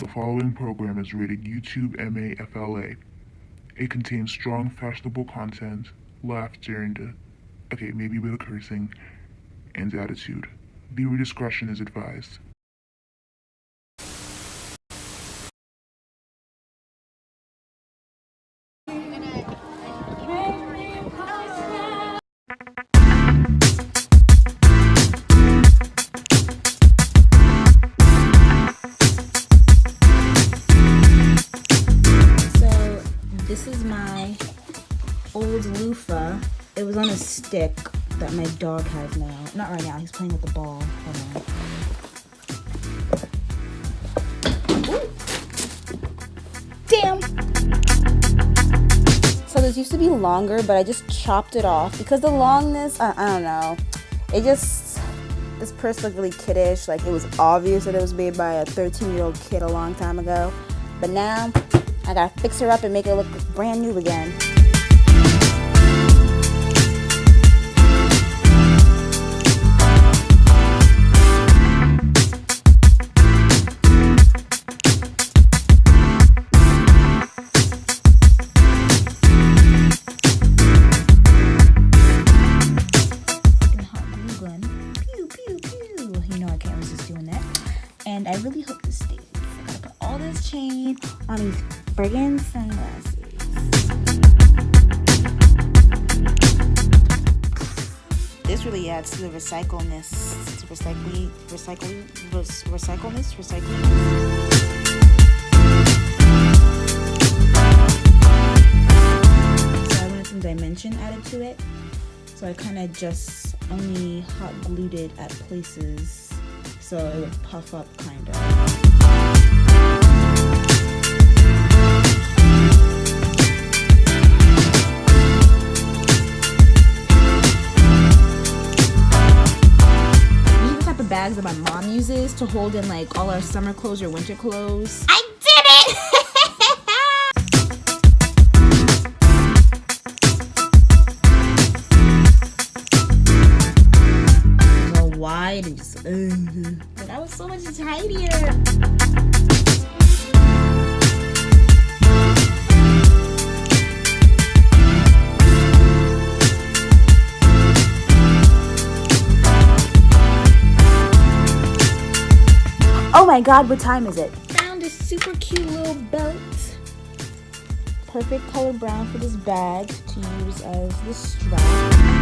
The following program is rated YouTube MAFLA. It contains strong fashionable content, laughter, and, maybe a bit of cursing, and attitude. Viewer discretion is advised. This is my old loofah. It was on a stick that my dog has now. Not right now, he's playing with the ball. Hold on. Ooh. Damn! So this used to be longer, but I just chopped it off because the longness, I don't know. This purse looked really kiddish. Like, it was obvious that it was made by a 13-year-old kid a long time ago. But now, I gotta fix her up and make her look brand new again. Pew, pew, pew. You know I can't resist doing that. And I really hope this stays. I gotta put all this chain on these friggin' sunglasses. This really adds to the recycleness. Recycling. So I wanted some dimension added to it. So I kind of just only hot glued it at places so it would puff up kind of. Bags that my mom uses to hold in like all our summer clothes or winter clothes. I did it! So wide and just but that was so much tidier. Oh my god, what time is it? Found a super cute little belt. Perfect color brown for this bag to use as the strap.